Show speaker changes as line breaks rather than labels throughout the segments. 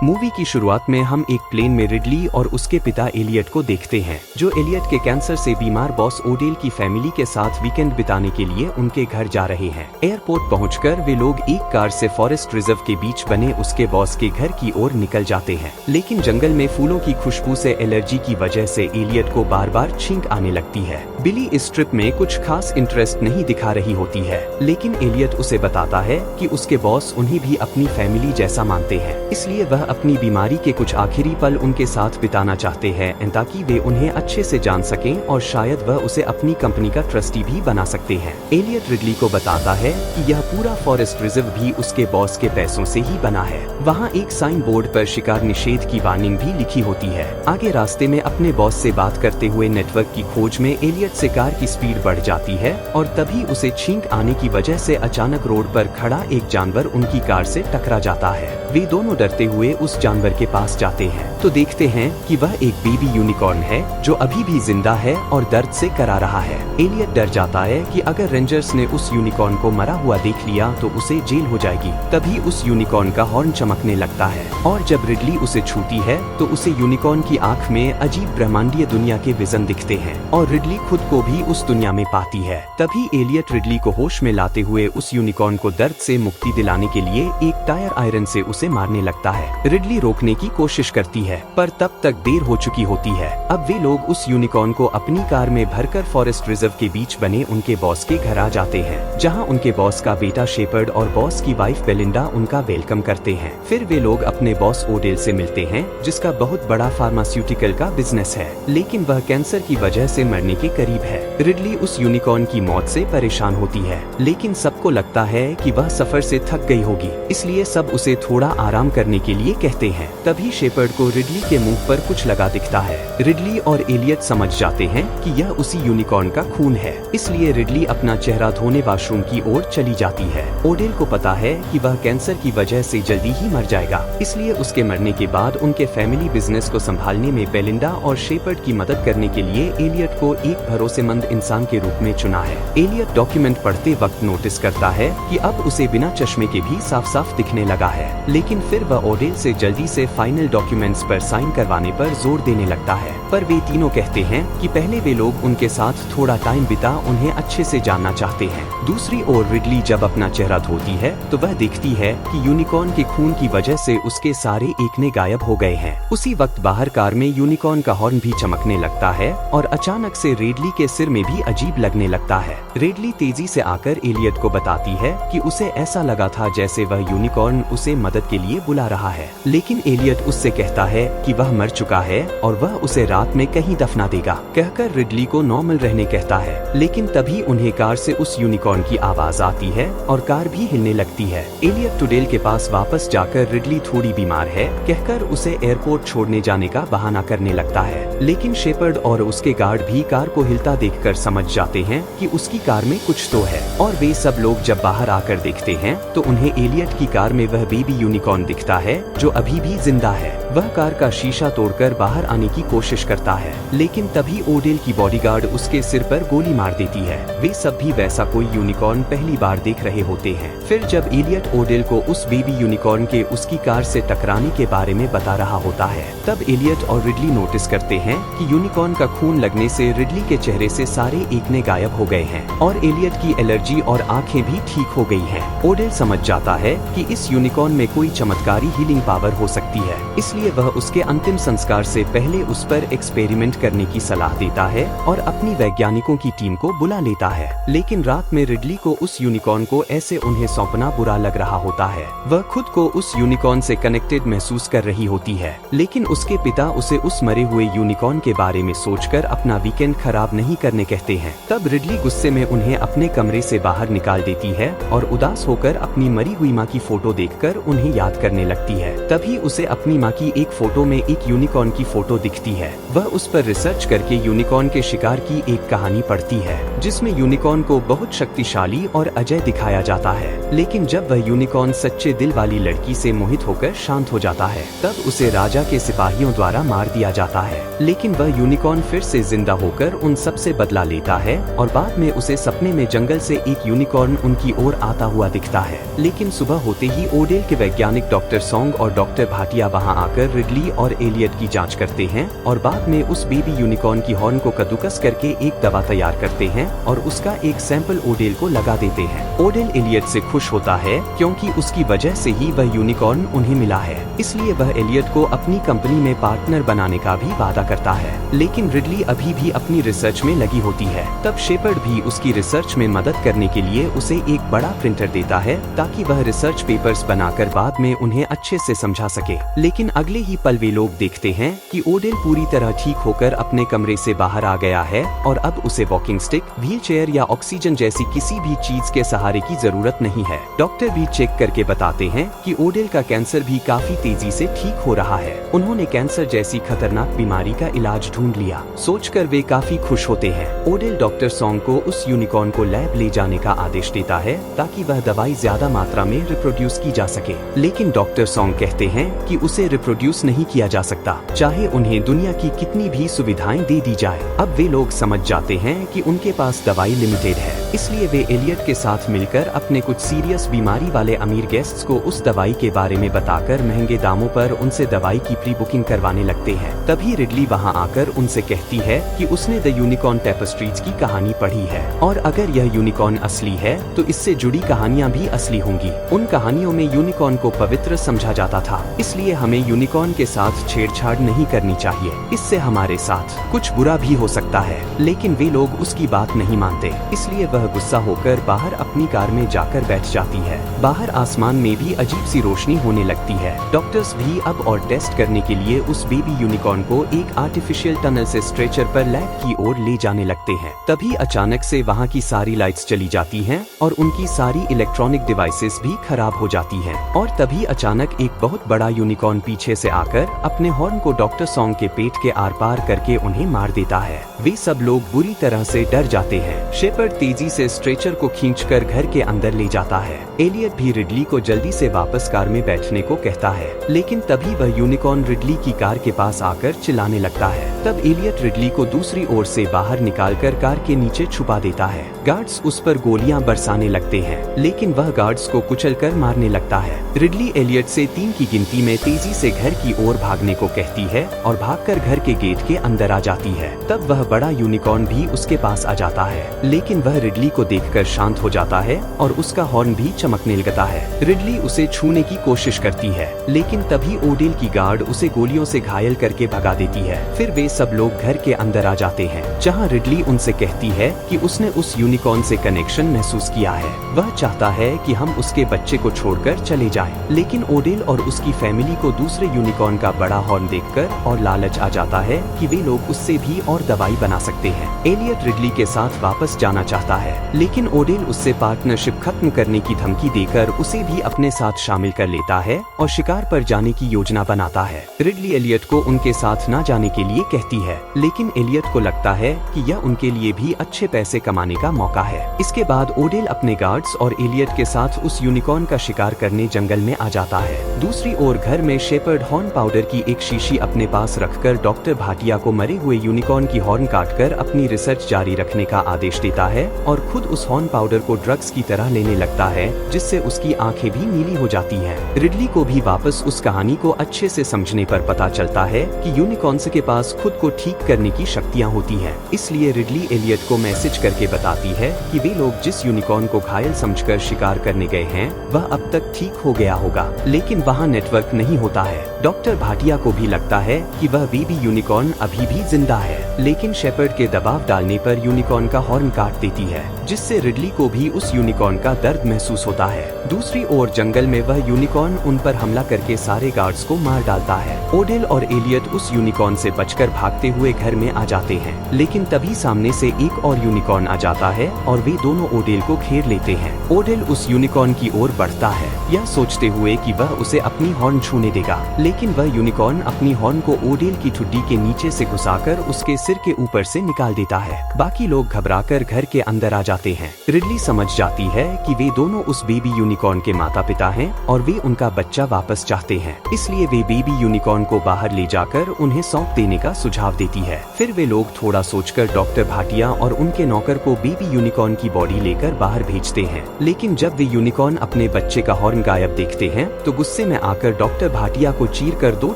Movie की शुरुआत में हम एक प्लेन में रिडली और उसके पिता एलियट को देखते हैं, जो एलियट के कैंसर से बीमार बॉस ओडेल की फैमिली के साथ वीकेंड बिताने के लिए उनके घर जा रहे हैं। एयरपोर्ट पहुंचकर वे लोग एक कार से फॉरेस्ट रिजर्व के बीच बने उसके बॉस के घर की ओर निकल जाते हैं, लेकिन जंगल में फूलों की खुशबू से एलर्जी की वजह से एलियट को बार बार छींक आने लगती है। बिली इस ट्रिप में कुछ खास इंटरेस्ट नहीं दिखा रही होती है, लेकिन एलियट उसे बताता है कि उसके बॉस उन्हें भी अपनी फैमिली जैसा मानते हैं, इसलिए वह अपनी बीमारी के कुछ आखिरी पल उनके साथ बिताना चाहते हैं ताकि वे उन्हें अच्छे से जान सकें और शायद वह उसे अपनी कंपनी का ट्रस्टी भी बना सकते हैं। एलियट रिडली को बताता है कि यह पूरा फॉरेस्ट रिजर्व भी उसके बॉस के पैसों से ही बना है। वहाँ एक साइन बोर्ड पर शिकार निषेध की वार्निंग भी लिखी होती है। आगे रास्ते में अपने बॉस से बात करते हुए नेटवर्क की खोज में एलियट से कार की स्पीड बढ़ जाती है और तभी उसे छींक आने की वजह से अचानक रोड पर खड़ा एक जानवर उनकी कार से टकरा जाता है। वे दोनों डरते हुए उस जानवर के पास जाते हैं तो देखते हैं कि वह एक बेबी यूनिकॉर्न है जो अभी भी जिंदा है और दर्द से करा रहा है। एलियट डर जाता है कि अगर रेंजर्स ने उस यूनिकॉर्न को मरा हुआ देख लिया तो उसे जेल हो जाएगी। तभी उस यूनिकॉर्न का हॉर्न चमकने लगता है और जब रिडली उसे छूती है तो उसे यूनिकॉर्न की आँख में अजीब ब्रह्मांडीय दुनिया के विजन दिखते हैं और रिडली खुद को भी उस दुनिया में पाती है। तभी एलियट रिडली को होश में लाते हुए उस यूनिकॉर्न को दर्द से मुक्ति दिलाने के लिए एक टायर आयरन से उसे मारने लगता है। रिडली रोकने की कोशिश करती है पर तब तक देर हो चुकी होती है। अब वे लोग उस यूनिकॉर्न को अपनी कार में भरकर फॉरेस्ट रिजर्व के बीच बने उनके बॉस के घर आ जाते हैं, जहां उनके बॉस का बेटा शेपर्ड और बॉस की वाइफ बेलिंडा उनका वेलकम करते हैं। फिर वे लोग अपने बॉस ओडेल से मिलते हैं, जिसका बहुत बड़ा फार्मास्यूटिकल का बिजनेस है, लेकिन वह कैंसर की वजह से मरने के करीब है। रिडली उस यूनिकॉर्न की मौत से परेशान होती है, लेकिन सबको लगता है कि वह सफर से थक गई होगी, इसलिए सब उसे थोड़ा आराम करने के लिए कहते हैं। तभी शेपर्ड को रिडली के मुंह पर कुछ लगा दिखता है। रिडली और एलियट समझ जाते हैं कि यह उसी यूनिकॉर्न का खून है, इसलिए रिडली अपना चेहरा धोने वॉशरूम की ओर चली जाती है। ओडेल को पता है कि वह कैंसर की वजह से जल्दी ही मर जाएगा, इसलिए उसके मरने के बाद उनके फैमिली बिजनेस को संभालने में बेलिंडा और शेपर्ड की मदद करने के लिए एलियट को एक भरोसेमंद इंसान के रूप में चुना है। एलियट डॉक्यूमेंट पढ़ते वक्त नोटिस करता है कि अब उसे बिना चश्मे के भी साफ साफ दिखने लगा है, लेकिन फिर वह ओडेल से जल्दी से फाइनल डॉक्यूमेंट्स पर साइन करवाने पर जोर देने लगता है। पर वे तीनों कहते हैं कि पहले वे लोग उनके साथ थोड़ा टाइम बिता उन्हें अच्छे से जानना चाहते हैं। दूसरी ओर रिडली जब अपना चेहरा धोती है तो वह देखती है कि यूनिकॉर्न के खून की वजह से उसके सारे एकने गायब हो गए हैं। उसी वक्त बाहर कार में यूनिकॉर्न का हॉर्न भी चमकने लगता है और अचानक से रिडली के सिर में भी अजीब लगने लगता है। रिडली तेजी से आकर एलियट को बताती है कि उसे ऐसा लगा था जैसे वह यूनिकॉर्न उसे मदद के लिए बुला रहा है, लेकिन एलियट उससे कहता है कि वह मर चुका है और वह उसे रात में कहीं दफना देगा। कहकर रिडली को नॉर्मल रहने कहता है, लेकिन तभी उन्हें कार से उस यूनिकॉर्न की आवाज आती है और कार भी हिलने लगती है। एलियट टुडेल के पास वापस जाकर रिडली थोड़ी बीमार है कहकर उसे एयरपोर्ट छोड़ने जाने का बहाना करने लगता है, लेकिन शेपर्ड और उसके गार्ड भी कार को हिलता देखकर समझ जाते हैं कि उसकी कार में कुछ तो है, और वे सब लोग जब बाहर आकर देखते हैं तो उन्हें एलियट की कार में वह बेबी यूनिकॉर्न दिखता है जो अभी भी जिंदा है। वह कार का शीशा तोड़कर बाहर आने की कोशिश करता है, लेकिन तभी ओडेल की बॉडीगार्ड उसके सिर पर गोली मार देती है। वे सब भी वैसा कोई यूनिकॉर्न पहली बार देख रहे होते हैं। फिर जब एलियट ओडेल को उस बेबी यूनिकॉर्न के उसकी कार से टकराने के बारे में बता रहा होता है, तब एलियट और रिडली नोटिस करते हैं कि यूनिकॉर्न का खून लगने से रिडली के चेहरे से सारे एकने गायब हो गए हैं और एलियट की एलर्जी और आंखें भी ठीक हो गई हैं। ओडेल समझ जाता है कि इस यूनिकॉर्न में कोई चमत्कारी हीलिंग पावर हो सकती है, इसलिए वह उसके अंतिम संस्कार से पहले उस पर एक्सपेरिमेंट करने की सलाह देता है और अपनी वैज्ञानिकों की टीम को बुला लेता है। लेकिन रात में रिडली को उस यूनिकॉर्न को ऐसे उन्हें सौंपना बुरा लग रहा होता है। वह खुद को उस यूनिकॉर्न से कनेक्टेड महसूस कर रही होती है, लेकिन उसके पिता उसे उस मरे हुए यूनिकॉर्न के बारे में सोचकर अपना वीकेंड खराब नहीं करने कहते हैं। तब रिडली गुस्से में उन्हें अपने कमरे से बाहर निकाल देती है और उदास होकर अपनी मरी हुई माँ की फोटो देखकर उन्हें याद करने लगती है। तभी उसे अपनी माँ की एक फोटो में एक यूनिकॉर्न की फोटो दिखती है। वह उस पर रिसर्च करके यूनिकॉर्न के शिकार की एक कहानी पढ़ती है, जिसमें यूनिकॉर्न को बहुत शक्तिशाली और अजय दिखाया जाता है। लेकिन जब वह यूनिकॉर्न सच्चे दिल वाली लड़की से मोहित होकर शांत हो जाता है, तब उसे राजा के सिपाहियों द्वारा मार दिया जाता है। लेकिन वह यूनिकॉर्न फिर से जिंदा होकर उन सब से बदला लेता है और बाद में उसे सपने में जंगल से एक यूनिकॉर्न उनकी ओर आता हुआ दिखता है। लेकिन सुबह होते ही ओडेल के वैज्ञानिक डॉक्टर सॉन्ग और डॉक्टर भाटिया वहां आकर रिडली और एलियट की जांच करते हैं और बाद में उस बेबी यूनिकॉर्न की हॉर्न को कद्दूकस करके एक दवा तैयार करते हैं और उसका एक सैंपल ओडेल को लगा देते हैं। ओडेल एलियट से खुश होता है क्योंकि उसकी वजह से ही वह यूनिकॉर्न उन्हें मिला है, इसलिए वह एलियट को अपनी कंपनी में पार्टनर बनाने का भी वादा करता है। लेकिन रिडली अभी भी अपनी रिसर्च में लगी होती है। तब शेपर्ड भी उसकी रिसर्च में मदद करने के लिए उसे एक बड़ा प्रिंटर देता है ताकि वह रिसर्च पेपर्स बनाकर बाद में उन्हें अच्छे से समझा सके। लेकिन अगले ही पल वे लोग देखते हैं कि ओडेल पूरी तरह ठीक होकर अपने कमरे से बाहर आ गया है और अब उसे वॉकिंग स्टिक, व्हील चेयर या ऑक्सीजन जैसी किसी भी चीज के सहारे की जरूरत नहीं है। डॉक्टर भी चेक करके बताते हैं कि ओडेल का कैंसर भी काफी तेजी से ठीक हो रहा है। उन्होंने कैंसर जैसी खतरनाक बीमारी का इलाज ढूंढ लिया। सोचकर वे काफी खुश होते हैं। ओडेल डॉक्टर सॉन्ग को उस यूनिकॉर्न को लैब ले जाने का आदेश देता है ताकि वह दवाई ज्यादा मात्रा में रिप्रोड्यूस की जा सके। लेकिन डॉक्टर सॉन्ग कहते हैं कि उसे रिप्रोड्यूस नहीं किया जा सकता, चाहे उन्हें दुनिया की कितनी भी सुविधाएं दे दी जाए। अब वे लोग समझ जाते हैं कि उनके पास दवाई लिमिटेड है, इसलिए वे एलियट के साथ मिलकर अपने कुछ सीरियस बीमारी वाले अमीर गेस्ट्स को उस दवाई के बारे में बताकर महंगे दामों पर उनसे दवाई की प्री बुकिंग करवाने लगते हैं। तभी रिडली वहां आकर उनसे कहती है कि उसने द यूनिकॉर्न टेपेस्ट्रीज की कहानी पढ़ी है और अगर यह यूनिकॉर्न असली है तो इससे जुड़ी कहानियां भी असली होंगी। उन कहानियों में यूनिकॉर्न को पवित्र समझा जाता था, इसलिए हमें यूनिकॉर्न के साथ छेड़छाड़ नहीं करनी चाहिए। इससे हमारे साथ कुछ बुरा भी हो सकता है। लेकिन वे लोग उसकी बात नहीं मानते, इसलिए वह गुस्सा होकर बाहर अपनी कार में जाकर बैठ जाती है। बाहर आसमान में भी अजीब सी रोशनी होने लगती है। डॉक्टर्स भी अब और टेस्ट करने के लिए उस बेबी यूनिकॉर्न को एक आर्टिफिशियल टनल से स्ट्रेचर पर लैब की ओर ले जाने लगते हैं। तभी अचानक से वहां की सारी लाइट्स चली जाती हैं और उनकी सारी इलेक्ट्रॉनिक डिवाइसेस भी खराब हो जाती हैं। और तभी अचानक एक बहुत बड़ा यूनिकॉर्न पीछे से आकर अपने हॉर्न को डॉक्टर सॉन्ग के पेट के आर पार करके उन्हें मार देता है। वे सब लोग बुरी तरह से डर जाते हैं। शेपर्ड तेजी से स्ट्रेचर को खींचकर घर के अंदर ले जाता है। एलियट भी रिडली को जल्दी से वापस कार में बैठने को कहता है, लेकिन तभी वह यूनिकॉर्न रिडली की कार के पास आकर चिल्लाने लगता है। तब एलियट रिडली को दूसरी ओर से बाहर निकालकर कार के नीचे छुपा देता है। गार्ड्स उस पर गोलियां बरसाने लगते हैं, लेकिन वह गार्ड्स को कुचलकर मारने लगता है। रिडली एलियट से 3 की गिनती में तेजी से घर की ओर भागने को कहती है और भागकर घर के गेट के अंदर आ जाती है। तब वह बड़ा यूनिकॉर्न भी उसके पास आ जाता है, लेकिन वह रिडली को देखकर शांत हो जाता है और उसका हॉर्न भी चमकने लगता है। रिडली उसे छूने की कोशिश करती है, लेकिन तभी ओडेल की गार्ड उसे गोलियों से घायल करके भगा देती है। फिर वे सब लोग घर के अंदर आ जाते हैं, जहां रिडली उनसे कहती है कि उसने उस यूनिकॉर्न से कनेक्शन महसूस किया है। वह चाहता है कि हम उसके बच्चे को छोड़कर चले जाएं। लेकिन ओडेल और उसकी फैमिली को दूसरे यूनिकॉर्न का बड़ा हॉर्न देखकर और लालच आ जाता है कि वे लोग उससे भी और दवाई बना सकते हैं। एलियट रिडली के साथ वापस जाना चाहता है, लेकिन ओडेल उससे पार्टनरशिप खत्म करने की धमकी देकर उसे भी अपने साथ शामिल कर लेता है और शिकार पर जाने की योजना बनाता है। रिडली एलियट को उनके साथ न जाने के लिए कहती है, लेकिन एलियट को लगता है कि यह उनके लिए भी अच्छे पैसे कमाने का मौका है। इसके बाद ओडेल अपने गार्ड्स और एलियट के साथ उस यूनिकॉर्न का शिकार करने जंगल में आ जाता है। दूसरी ओर घर में शेपर्ड हॉर्न पाउडर की एक शीशी अपने पास रखकर डॉक्टर भाटिया को मरे हुए यूनिकॉर्न की हॉर्न काटकर अपनी रिसर्च जारी रखने का आदेश देता है और खुद उस हॉर्न पाउडर को ड्रग्स की तरह लेने लगता है, जिससे उसकी आंखें भी नीली हो जाती हैं। रिडली को भी वापस उस कहानी को अच्छे से समझने पर पता चलता है कि यूनिकॉर्न्स के पास खुद को ठीक करने की शक्तियाँ होती हैं। इसलिए रिडली एलियट को मैसेज करके बताती है कि वे लोग जिस यूनिकॉर्न को घायल समझकर शिकार करने गए हैं वह अब तक ठीक हो गया होगा, लेकिन वहाँ नेटवर्क नहीं होता है। डॉक्टर भाटिया को भी लगता है कि वह बेबी यूनिकॉर्न अभी भी जिंदा है, लेकिन शेपर्ड के दबाव डालने पर यूनिकॉर्न का हॉर्न काट देती है। जिससे रिडली को भी उस यूनिकॉर्न का दर्द महसूस होता है। दूसरी ओर जंगल में वह यूनिकॉर्न उन पर हमला करके सारे गार्ड्स को मार डालता है। ओडेल और एलियट उस यूनिकॉर्न से बचकर भागते हुए घर में आ जाते हैं, लेकिन तभी सामने से एक और यूनिकॉर्न आ जाता है और वे दोनों ओडेल को घेर लेते हैं। ओडेल उस यूनिकॉर्न की ओर बढ़ता है, यह सोचते हुए कि वह उसे अपनी हॉर्न छूने देगा, लेकिन वह यूनिकॉर्न अपनी हॉर्न को ओडेल की ठुड्डी के नीचे से घुसाकर उसके सिर के ऊपर से निकाल देता है। बाकी लोग घबराकर घर के अंदर आ जाते हैं। रिडली समझ जाती है कि वे दोनों उस बेबी यूनिकॉर्न के माता पिता हैं और वे उनका बच्चा वापस चाहते हैं, इसलिए वे बेबी यूनिकॉर्न को बाहर ले जाकर उन्हें सौंप देने का सुझाव देती है। फिर वे लोग थोड़ा सोचकर डॉक्टर भाटिया और उनके नौकर को बेबी यूनिकॉर्न की बॉडी लेकर बाहर भेजते हैं, लेकिन जब वे यूनिकॉर्न अपने बच्चे का हॉर्न गायब देखते हैं तो गुस्से में आकर डॉक्टर भाटिया को चीरकर 2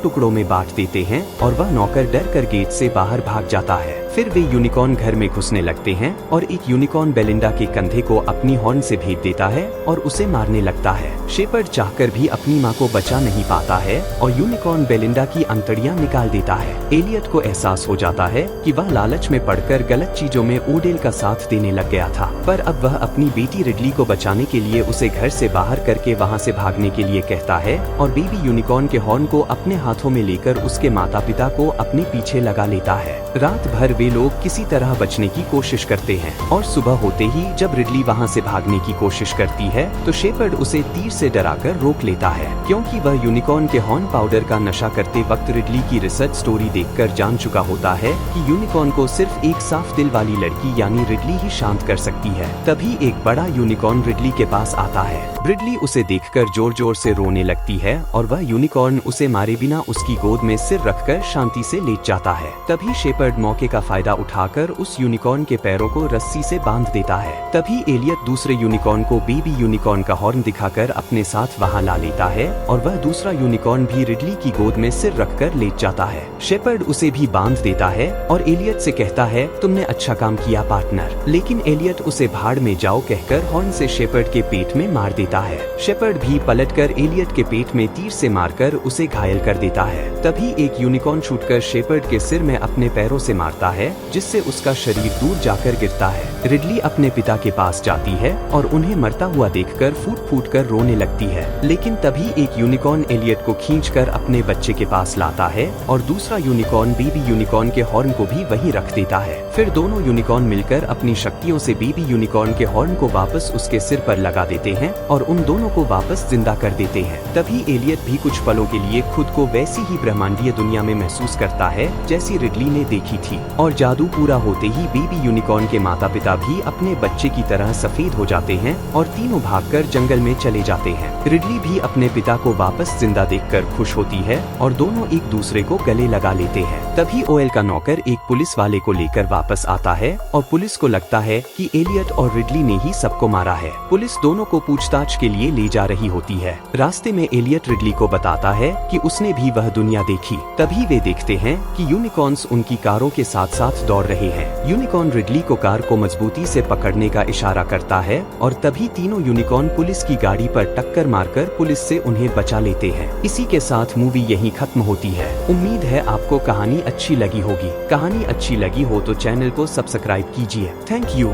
टुकड़ों में बांट देते हैं और वह नौकर डर कर गेट से बाहर भाग जाता है। फिर वे यूनिकॉर्न घर में घुसने लगते हैं और एक यूनिकॉर्न बेलिंडा के कंधे को अपनी हॉर्न से भेद देता है और उसे मारने लगता है। शेपर्ड चाहकर भी अपनी मां को बचा नहीं पाता है और यूनिकॉर्न बेलिंडा की अंतड़ियां निकाल देता है। एलियट को एहसास हो जाता है कि वह लालच में पड़कर गलत चीजों में ओडेल का साथ देने लग गया था, पर अब वह अपनी बेटी रिडली को बचाने के लिए उसे घर से बाहर करके वहां से भागने के लिए कहता है और बेबी यूनिकॉर्न के हॉर्न को अपने हाथों में लेकर उसके माता पिता को अपने पीछे लगा लेता है। रात भर वे लोग किसी तरह बचने की कोशिश करते हैं और सुबह होते ही जब रिडली वहां से भागने की कोशिश करती है तो शेपर्ड उसे तीर से डराकर रोक लेता है, क्योंकि वह यूनिकॉर्न के हॉर्न पाउडर का नशा करते वक्त रिडली की रिसर्च स्टोरी देखकर जान चुका होता है कि यूनिकॉर्न को सिर्फ एक साफ दिल वाली लड़की यानी रिडली ही शांत कर सकती है। तभी एक बड़ा यूनिकॉर्न रिडली के पास आता है। रिडली उसे देखकर जोर जोर से रोने लगती है और वह यूनिकॉर्न उसे मारे बिना उसकी गोद में सिर रखकर शांति से लेट जाता है। तभी शेपर्ड मौके का फायदा उठाकर उस यूनिकॉर्न के पैरों को रस्सी से बांध देता है। तभी एलियट दूसरे यूनिकॉर्न को बेबी यूनिकॉर्न का हॉर्न दिखाकर अपने साथ वहां ला लेता है और वह दूसरा यूनिकॉर्न भी रिडली की गोद में सिर रखकर लेट जाता है। शेपर्ड उसे भी बांध देता है और एलियट से कहता है, तुमने अच्छा काम किया पार्टनर, लेकिन एलियट उसे भाड़ में जाओ कहकर हॉर्न से शेपर्ड के पेट में मार देता है। शेपर्ड भी पलटकर एलियट के पेट में तीर से मारकर उसे घायल कर देता है। तभी एक यूनिकॉर्न छूटकर शेपर्ड के सिर में अपने पैरों से मारता है, जिससे उसका शरीर दूर जाकर गिरता है। रिडली अपने पिता के पास जाती है और उन्हें मरता हुआ देखकर फूट फूट कर रोने लगती है, लेकिन तभी एक यूनिकॉर्न एलियट को खींचकर अपने बच्चे के पास लाता है और दूसरा यूनिकॉर्न बेबी यूनिकॉर्न के हॉर्न को भी वहीं रख देता है। फिर दोनों यूनिकॉर्न मिलकर अपनी शक्तियों से बेबी यूनिकॉर्न के हॉर्न को वापस उसके सिर पर लगा देते हैं और उन दोनों को वापस जिंदा कर देते हैं। तभी एलियट भी कुछ पलों के लिए खुद को वैसी ही ब्रह्मांडीय दुनिया में महसूस करता है जैसी रिडली ने देखी थी, और जादू पूरा होते ही बेबी यूनिकॉर्न के माता पिता भी अपने बच्चे की तरह सफेद हो जाते हैं और तीनों भागकर जंगल में चले जाते हैं। रिडली भी अपने पिता को वापस जिंदा देखकर खुश होती है और दोनों एक दूसरे को गले लगा लेते हैं। तभी ओएल का नौकर एक पुलिस वाले को लेकर वापस आता है और पुलिस को लगता है कि एलियट और रिडली ने ही सबको मारा है। पुलिस दोनों को पूछताछ के लिए ले जा रही होती है। रास्ते में एलियट रिडली को बताता है कि उसने भी वह दुनिया देखी। तभी वे देखते हैं कि यूनिकॉर्न्स उनकी कारों के साथ साथ दौड़ रहे हैं। यूनिकॉर्न रिडली को कार को मजबूती से पकड़ने का इशारा करता है और तभी तीनों यूनिकॉर्न पुलिस की गाड़ी पर टक्कर मारकर पुलिस से उन्हें बचा लेते हैं। इसी के साथ मूवी यहीं खत्म होती है। उम्मीद है आपको कहानी अच्छी लगी होगी। कहानी अच्छी लगी हो तो चैनल को सब्सक्राइब कीजिए। Thank you.